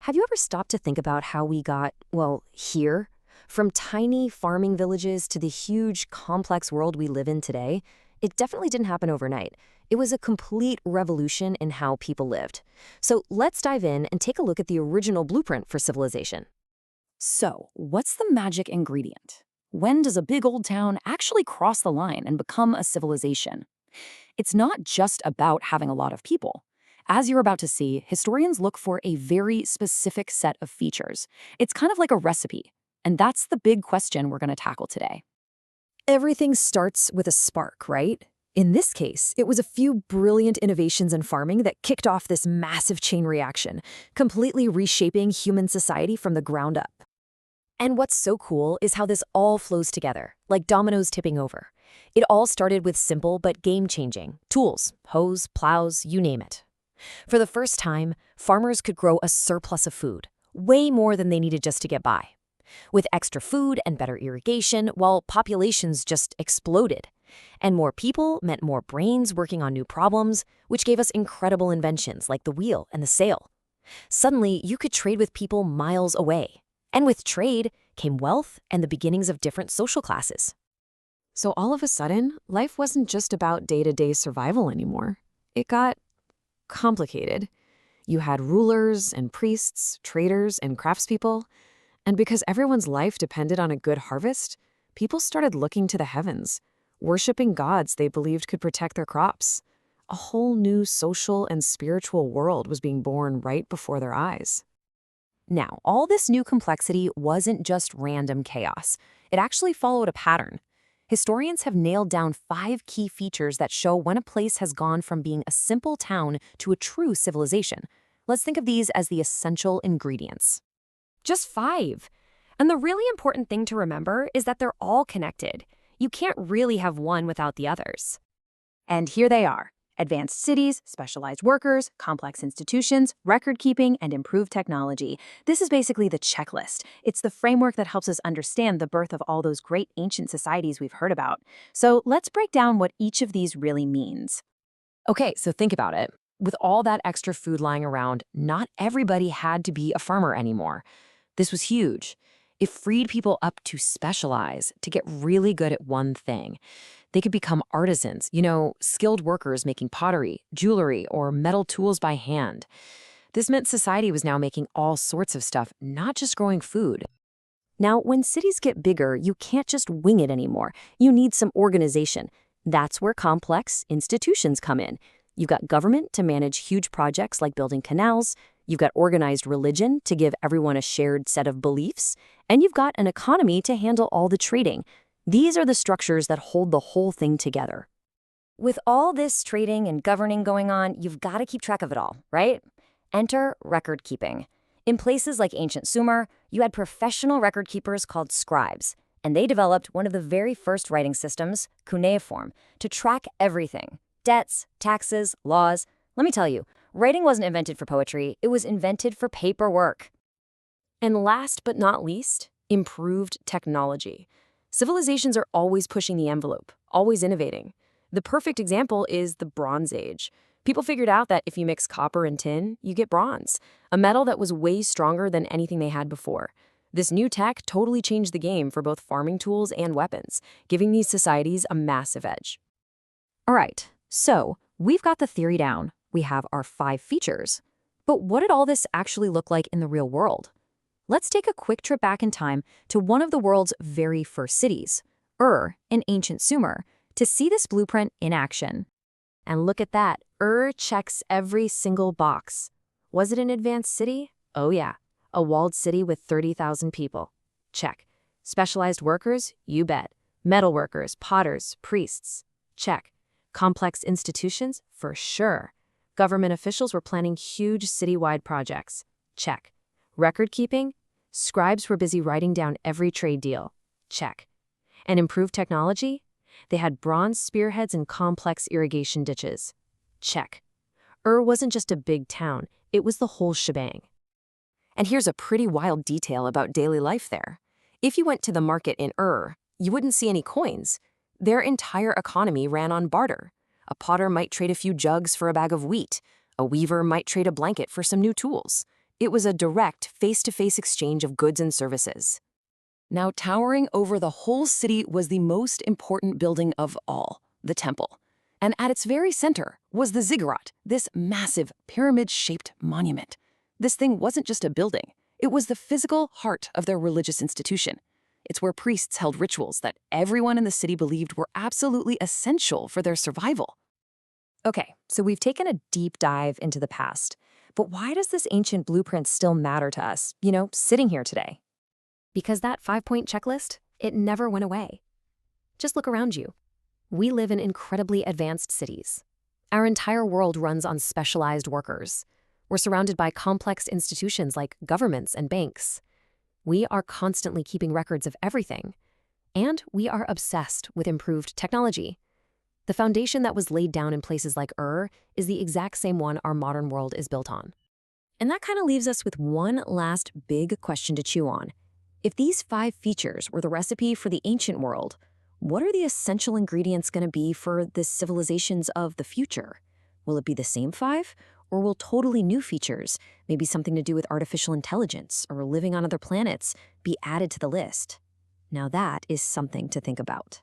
Have you ever stopped to think about how we got, well, here? From tiny farming villages to the huge, complex world we live in today, it definitely didn't happen overnight. It was a complete revolution in how people lived. So let's dive in and take a look at the original blueprint for civilization. So, what's the magic ingredient? When does a big old town actually cross the line and become a civilization? It's not just about having a lot of people. As you're about to see, historians look for a very specific set of features. It's kind of like a recipe, and that's the big question we're going to tackle today. Everything starts with a spark, right? In this case, it was a few brilliant innovations in farming that kicked off this massive chain reaction, completely reshaping human society from the ground up. And what's so cool is how this all flows together, like dominoes tipping over. It all started with simple but game-changing tools, hoes, plows, you name it. For the first time, farmers could grow a surplus of food, way more than they needed just to get by. With extra food and better irrigation, while populations just exploded. And more people meant more brains working on new problems, which gave us incredible inventions like the wheel and the sail. Suddenly, you could trade with people miles away. And with trade came wealth and the beginnings of different social classes. So all of a sudden, life wasn't just about day-to-day survival anymore. It got complicated. You had rulers and priests, traders and craftspeople, and because everyone's life depended on a good harvest, people started looking to the heavens, worshiping gods they believed could protect their crops. A whole new social and spiritual world was being born right before their eyes. Now, all this new complexity wasn't just random chaos. It actually followed a pattern. Historians have nailed down 5 key features that show when a place has gone from being a simple town to a true civilization. Let's think of these as the essential ingredients. Just 5. And the really important thing to remember is that they're all connected. You can't really have one without the others. And here they are: advanced cities, specialized workers, complex institutions, record-keeping, and improved technology. This is basically the checklist. It's the framework that helps us understand the birth of all those great ancient societies we've heard about. So let's break down what each of these really means. Okay, so think about it. With all that extra food lying around, not everybody had to be a farmer anymore. This was huge. It freed people up to specialize, to get really good at one thing. They could become artisans, skilled workers making pottery, jewelry, or metal tools by hand. This meant society was now making all sorts of stuff, not just growing food. Now, when cities get bigger, you can't just wing it anymore. You need some organization. That's where complex institutions come in. You've got government to manage huge projects like building canals. You've got organized religion to give everyone a shared set of beliefs. And you've got an economy to handle all the trading. These are the structures that hold the whole thing together. With all this trading and governing going on, you've got to keep track of it all, right? Enter record keeping. In places like ancient Sumer, you had professional record keepers called scribes, and they developed one of the very first writing systems, Cuneiform, to track everything: debts, taxes, laws. Let me tell you, writing wasn't invented for poetry, it was invented for paperwork. And last but not least, improved technology. Civilizations are always pushing the envelope, always innovating. The perfect example is the Bronze Age. People figured out that if you mix copper and tin, you get bronze, a metal that was way stronger than anything they had before. This new tech totally changed the game for both farming tools and weapons, giving these societies a massive edge. All right, so we've got the theory down. We have our 5 features. But what did all this actually look like in the real world? Let's take a quick trip back in time to one of the world's very first cities, in ancient Sumer, to see this blueprint in action. And look at that, checks every single box. Was it an advanced city? Oh yeah, a walled city with 30,000 people. Check. Specialized workers? You bet. Metal workers, potters, priests? Check. Complex institutions? For sure. Government officials were planning huge citywide projects? Check. Record keeping? Scribes were busy writing down every trade deal? Check. And improved technology? They had bronze spearheads and complex irrigation ditches? Check. Wasn't just a big town, it was the whole shebang. And here's a pretty wild detail about daily life there. If you went to the market in you wouldn't see any coins. Their entire economy ran on barter. A potter might trade a few jugs for a bag of wheat. A weaver might trade a blanket for some new tools. It was a direct, face-to-face exchange of goods and services. Now, towering over the whole city was the most important building of all, the temple. And at its very center was the ziggurat, this massive pyramid-shaped monument. This thing wasn't just a building. It was the physical heart of their religious institution. It's where priests held rituals that everyone in the city believed were absolutely essential for their survival. Okay, so we've taken a deep dive into the past. But why does this ancient blueprint still matter to us, sitting here today? Because that 5-point checklist, it never went away. Just look around you. We live in incredibly advanced cities. Our entire world runs on specialized workers. We're surrounded by complex institutions like governments and banks. We are constantly keeping records of everything. And we are obsessed with improved technology. The foundation that was laid down in places like Ur is the exact same one our modern world is built on. And that kind of leaves us with one last big question to chew on. If these 5 features were the recipe for the ancient world, what are the essential ingredients going to be for the civilizations of the future? Will it be the same 5? Or will totally new features, maybe something to do with artificial intelligence or living on other planets, be added to the list? Now that is something to think about.